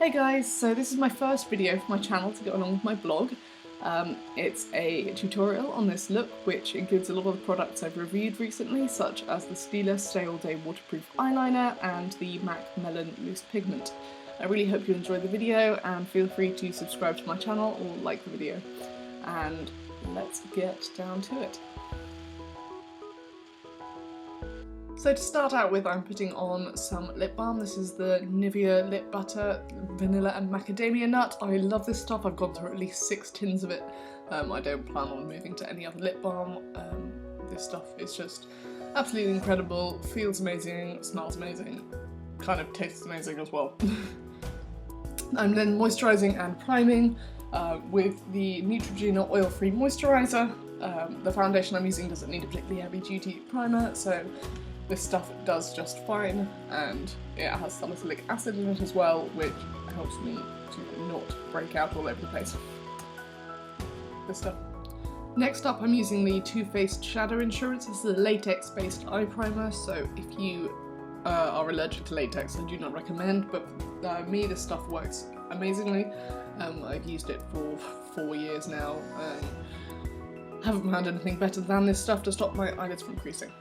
Hey guys, so this is my first video for my channel to go along with my blog. It's a tutorial on this look which includes a lot of the products I've reviewed recently, such as the Stila Stay All Day Waterproof Eyeliner and the MAC Melon Loose Pigment. I really hope you enjoy the video and feel free to subscribe to my channel or like the video. And let's get down to it. So to start out with, I'm putting on some lip balm. This is the Nivea Lip Butter Vanilla and Macadamia Nut. I love this stuff. I've gone through at least 6 tins of it. I don't plan on moving to any other lip balm. This stuff is just absolutely incredible, feels amazing, smells amazing, kind of tastes amazing as well. I'm then moisturising and priming with the Neutrogena Oil-Free Moisturiser. The foundation I'm using doesn't need a particularly heavy duty primer, so this stuff does just fine, and it has salicylic acid in it as well, which helps me to not break out all over the place. This stuff. Next up, I'm using the Too Faced Shadow Insurance. This is a latex-based eye primer, so if you are allergic to latex, I do not recommend, but me, this stuff works amazingly. I've used it for 4 years now, and haven't found anything better than this stuff to stop my eyelids from creasing.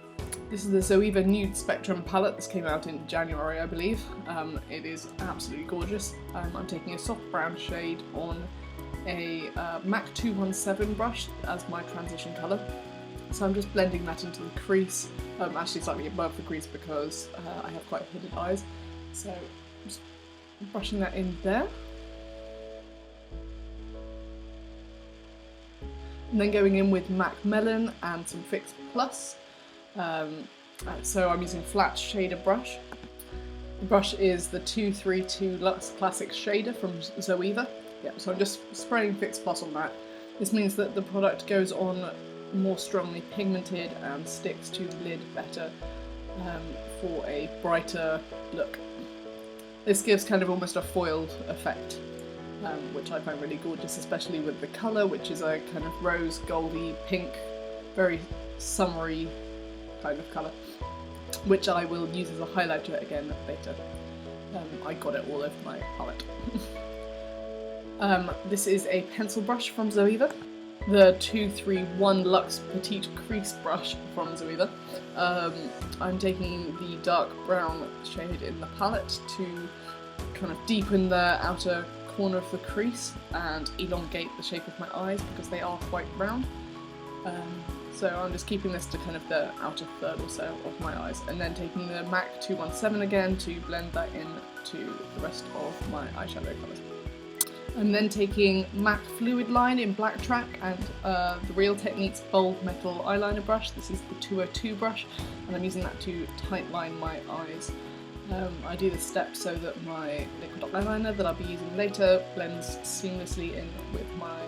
This is the Zoeva Nude Spectrum palette. This came out in January, I believe. It is absolutely gorgeous. I'm taking a soft brown shade on a MAC 217 brush as my transition colour. So I'm just blending that into the crease, actually slightly above the crease because I have quite hooded eyes. So I'm just brushing that in there. And then going in with MAC Melon and some Fix Plus. So I'm using flat shader brush. The brush is the 232 Luxe Classic Shader from Zoeva. Yeah, so I'm just spraying Fix Plus on that. This means that the product goes on more strongly pigmented and sticks to the lid better for a brighter look. This gives kind of almost a foiled effect, which I find really gorgeous, especially with the colour, which is a kind of rose goldy pink, very summery kind of colour, which I will use as a highlighter again later. I got it all over my palette. This is a pencil brush from Zoeva, the 231 Luxe Petite Crease brush from Zoeva. I'm taking the dark brown shade in the palette to kind of deepen the outer corner of the crease and elongate the shape of my eyes because they are quite round. So I'm just keeping this to kind of the outer third or so of my eyes, and then taking the MAC 217 again to blend that in to the rest of my eyeshadow colours. I'm then taking MAC Fluid Line in Black Track and the Real Techniques Bold Metal Eyeliner brush. This is the 202 brush, and I'm using that to tightline my eyes. I do this step so that my liquid eyeliner that I'll be using later blends seamlessly in with my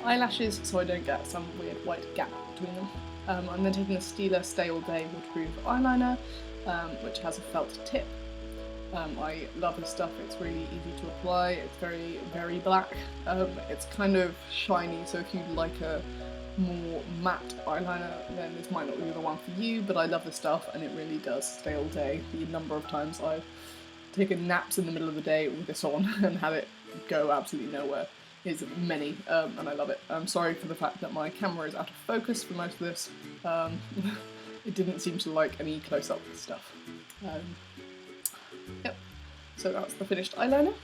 eyelashes, so I don't get some weird white gap between them. I'm then taking the Stila Stay All Day Waterproof Eyeliner, which has a felt tip. I love this stuff, it's really easy to apply, it's very, very black. It's kind of shiny, so if you like a more matte eyeliner, then this might not be the one for you, but I love this stuff and it really does stay all day. The number of times I've taken naps in the middle of the day with this on and had it go absolutely nowhere is many, and I love it. I'm sorry for the fact that my camera is out of focus for most of this. It didn't seem to like any close-up stuff. Yep, so that's the finished eyeliner.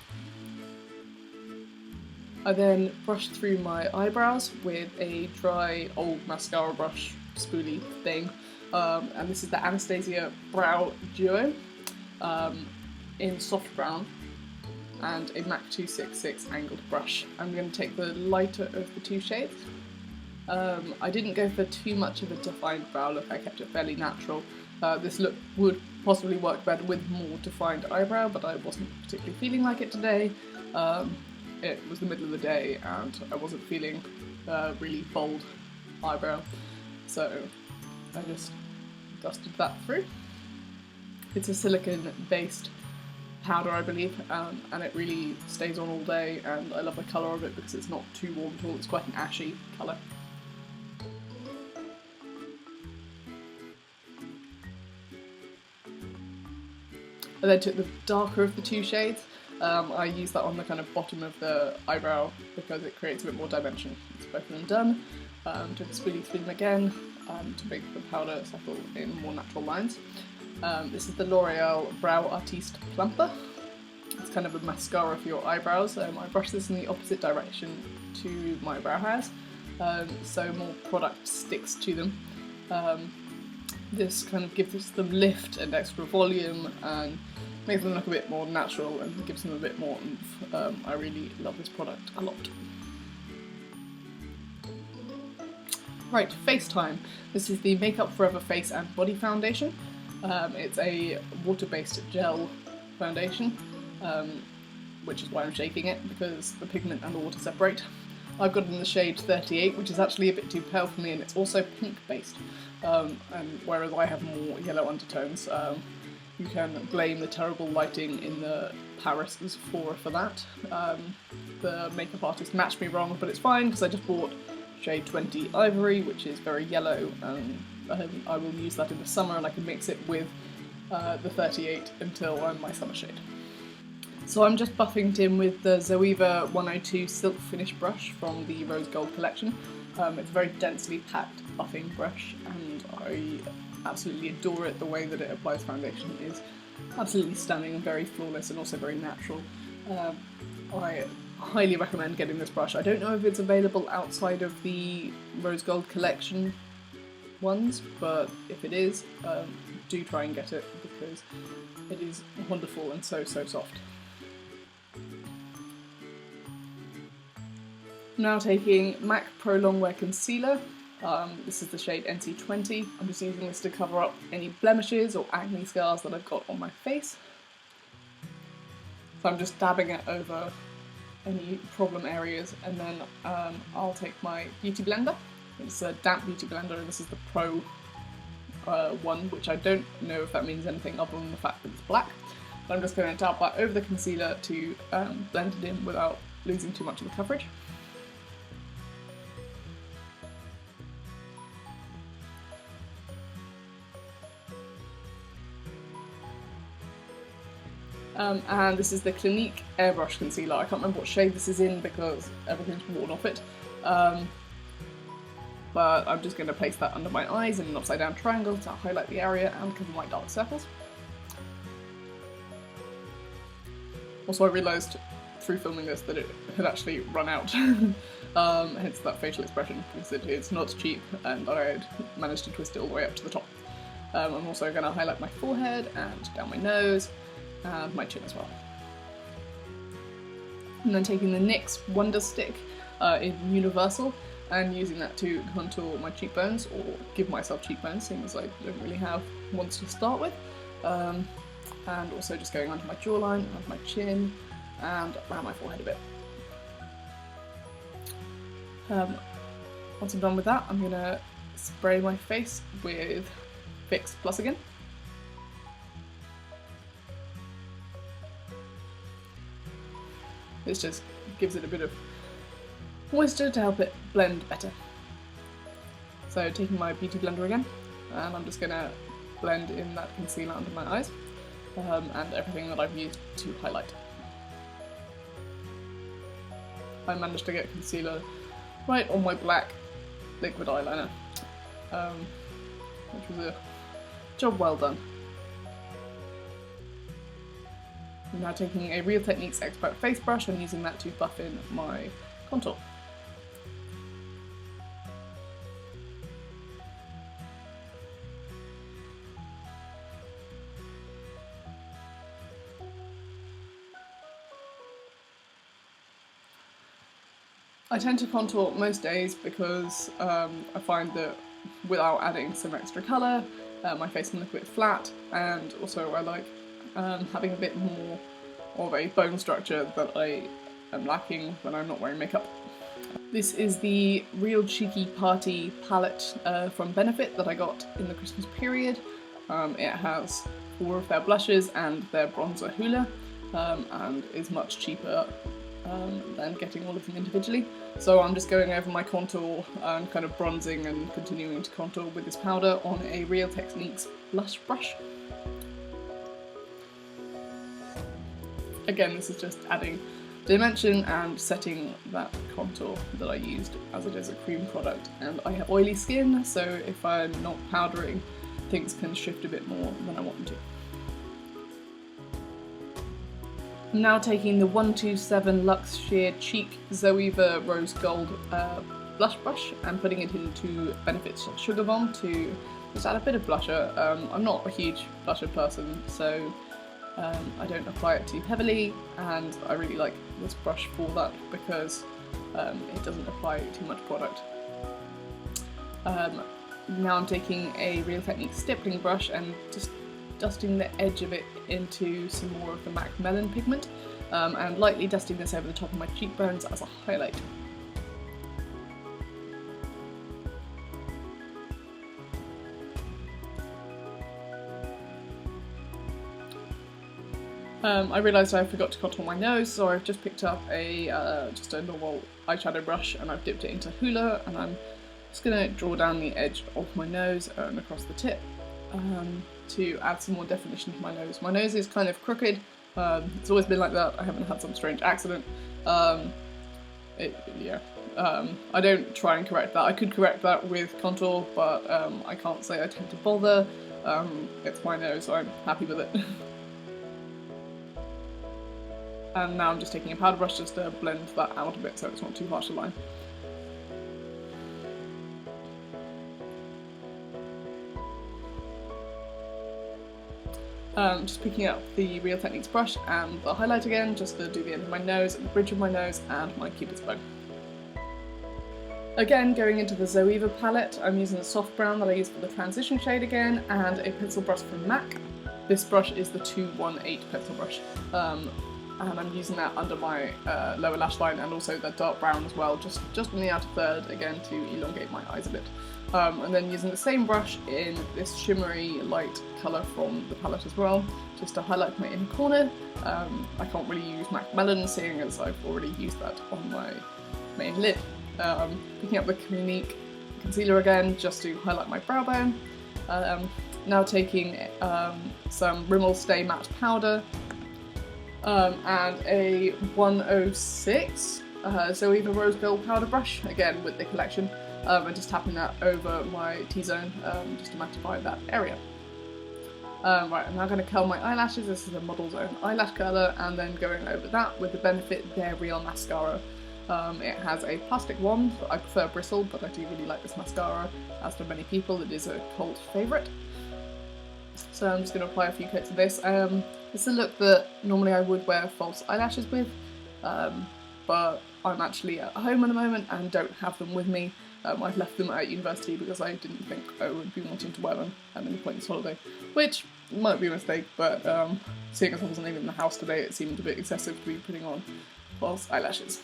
I then brushed through my eyebrows with a dry old mascara brush spoolie thing, and this is the Anastasia Brow Duo in soft brown and a MAC 266 angled brush. I'm going to take the lighter of the two shades. I didn't go for too much of a defined brow look, I kept it fairly natural. This look would possibly work better with more defined eyebrow, but I wasn't particularly feeling like it today. It was the middle of the day and I wasn't feeling really bold eyebrow, so I just dusted that through. It's a silicone based powder, I believe, and it really stays on all day, and I love the colour of it because it's not too warm at all. It's quite an ashy colour. I then took the darker of the two shades I use that on the kind of bottom of the eyebrow because it creates a bit more dimension. It's both of them done. Do the spoolie through again to make the powder settle in more natural lines. This is the L'Oreal Brow Artiste Plumper. It's kind of a mascara for your eyebrows. I brush this in the opposite direction to my brow hairs, so more product sticks to them. This kind of gives them lift and extra volume and makes them look a bit more natural and gives them a bit more oomph. I really love this product a lot. Right, face time. This is the Makeup Forever Face and Body Foundation. It's a water-based gel foundation, which is why I'm shaking it, because the pigment and the water separate. I've got it in the shade 38, which is actually a bit too pale for me, and it's also pink-based, and whereas I have more yellow undertones. You can blame the terrible lighting in the Paris for that. The makeup artist matched me wrong, but it's fine because I just bought shade 20 Ivory, which is very yellow, and I will use that in the summer, and I can mix it with the 38 until I'm my summer shade. So I'm just buffing it in with the Zoeva 102 Silk Finish brush from the Rose Gold collection. It's a very densely packed buffing brush, and I absolutely adore it. The way that it applies foundation is absolutely stunning and very flawless and also very natural. I highly recommend getting this brush. I don't know if it's available outside of the Rose Gold collection ones, but if it is, do try and get it because it is wonderful and so soft. Now taking MAC Pro Longwear Concealer. This is the shade NC20. I'm just using this to cover up any blemishes or acne scars that I've got on my face. So I'm just dabbing it over any problem areas, and then I'll take my beauty blender. It's a damp beauty blender, and this is the Pro one, which I don't know if that means anything other than the fact that it's black. But I'm just going to dab that over the concealer to blend it in without losing too much of the coverage. And this is the Clinique Airbrush Concealer. I can't remember what shade this is in because everything's worn off it. But I'm just going to place that under my eyes in an upside down triangle to highlight the area and cover my dark circles. Also, I realised through filming this that it had actually run out, hence that facial expression, because it's not cheap and I had managed to twist it all the way up to the top. I'm also going to highlight my forehead and down my nose and my chin as well. And then taking the NYX Wonder Stick in Universal and using that to contour my cheekbones, or give myself cheekbones, seeing as I don't really have ones to start with. And also just going onto my jawline, onto my chin, and around my forehead a bit. Once I'm done with that, I'm going to spray my face with Fix Plus again. This just gives it a bit of moisture to help it blend better. So taking my beauty blender again, and I'm just going to blend in that concealer under my eyes and everything that I've used to highlight. I managed to get concealer right on my black liquid eyeliner, which was a job well done. I'm now taking a Real Techniques Expert face brush and using that to buff in my contour. I tend to contour most days because I find that without adding some extra colour, my face can look a bit flat, and also I like having a bit more of a bone structure that I am lacking when I'm not wearing makeup. This is the Real Cheeky Party palette from Benefit that I got in the Christmas period. It has 4 of their blushes and their bronzer Hoola, and is much cheaper than getting all of them individually. So I'm just going over my contour and kind of bronzing and continuing to contour with this powder on a Real Techniques blush brush. Again, this is just adding dimension and setting that contour that I used, as it is a cream product and I have oily skin, so if I'm not powdering, things can shift a bit more than I want them to. I'm now taking the 127 Luxe Sheer Cheek Zoeva Rose Gold blush brush and putting it into Benefit's Sugar Bomb to just add a bit of blusher. I'm not a huge blusher person, so I don't apply it too heavily, and I really like this brush for that because it doesn't apply too much product. Now I'm taking a Real Techniques stippling brush and just dusting the edge of it into some more of the MAC Melon pigment, and lightly dusting this over the top of my cheekbones as a highlight. I realised I forgot to contour my nose, so I've just picked up just a normal eyeshadow brush and I've dipped it into Hoola, and I'm just going to draw down the edge of my nose and across the tip to add some more definition to my nose. My nose is kind of crooked, it's always been like that, I haven't had some strange accident. I don't try and correct that. I could correct that with contour, but I can't say I tend to bother. It's my nose, so I'm happy with it. And now I'm just taking a powder brush just to blend that out a bit so it's not too harsh a line. Just picking up the Real Techniques brush and the highlight again, just to do the end of my nose and the bridge of my nose and my cupid's bow. Again, going into the Zoeva palette, I'm using the soft brown that I used for the transition shade again, and a pencil brush from MAC. This brush is the 218 pencil brush. And I'm using that under my lower lash line and also the dark brown as well, just on the outer third, again to elongate my eyes a bit. And then using the same brush in this shimmery light colour from the palette as well, just to highlight my inner corner. I can't really use MAC Melon, seeing as I've already used that on my main lid. Picking up the Clinique concealer again, just to highlight my brow bone. Now taking some Rimmel Stay Matte powder, and a 106 Zoeva Rose Gold powder brush, again with the collection, and just tapping that over my T-zone just to mattify that area. Right, I'm now going to curl my eyelashes. This is a Model's Own eyelash curler, and then going over that with the Benefit They're Real mascara. It has a plastic wand. I prefer bristled, but I do really like this mascara. As for many people, it is a cult favourite. So I'm just going to apply a few coats of this. This is a look that normally I would wear false eyelashes with, but I'm actually at home at the moment and don't have them with me. I've left them at university because I didn't think I would be wanting to wear them at any point this holiday, which might be a mistake, but seeing as I wasn't even in the house today, it seemed a bit excessive to be putting on false eyelashes.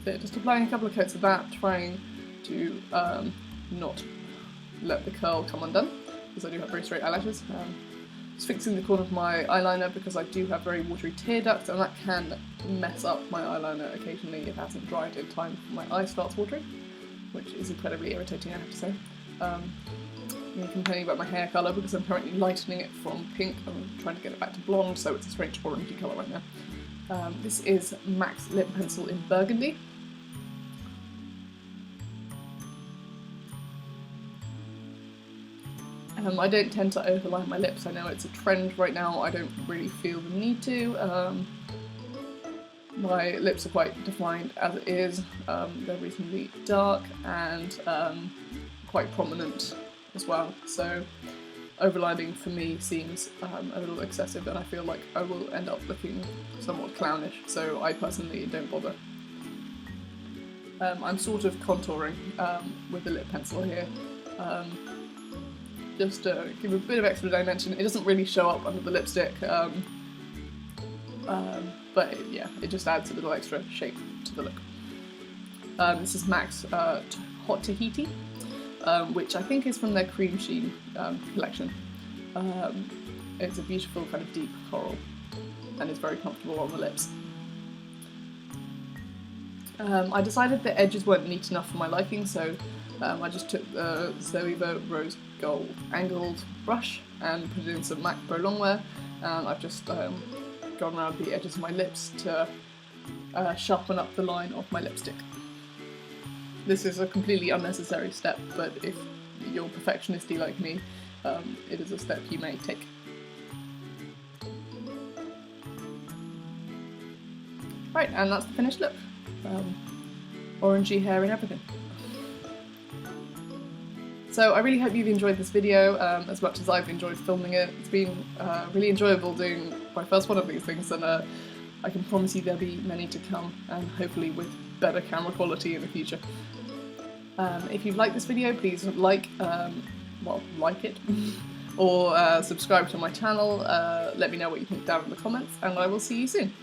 So just applying a couple of coats of that, trying to not let the curl come undone, because I do have very straight eyelashes. Just fixing the corner of my eyeliner because I do have very watery tear ducts, and that can mess up my eyeliner occasionally if it hasn't dried in time before my eye starts watering, which is incredibly irritating, I have to say. I'm complaining about my hair colour because I'm currently lightening it from pink. I'm trying to get it back to blonde, so it's a strange orangey colour right now. This is MAC's lip pencil in Burgundy. I don't tend to overline my lips. I know it's a trend right now. I don't really feel the need to. My lips are quite defined as it is. They're reasonably dark and quite prominent as well. So overlining for me seems a little excessive, and I feel like I will end up looking somewhat clownish. So I personally don't bother. I'm sort of contouring with the lip pencil here. Just to give a bit of extra dimension. It doesn't really show up under the lipstick, but it just adds a little extra shape to the look. This is MAC's Hot Tahiti, which I think is from their Cream Sheen collection. It's a beautiful kind of deep coral and it's very comfortable on the lips. I decided the edges weren't neat enough for my liking, so I just took the Zoeva Rose Gold angled brush and put it in some MAC Pro Longwear, and I've just gone around the edges of my lips to sharpen up the line of my lipstick. This is a completely unnecessary step, but if you're perfectionisty like me, it is a step you may take. Right, and that's the finished look. Orangey hair and everything. So I really hope you've enjoyed this video as much as I've enjoyed filming it. It's been really enjoyable doing my first one of these things, and I can promise you there'll be many to come, and hopefully with better camera quality in the future. If you've liked this video, please like it, or subscribe to my channel. Let me know what you think down in the comments, and I will see you soon.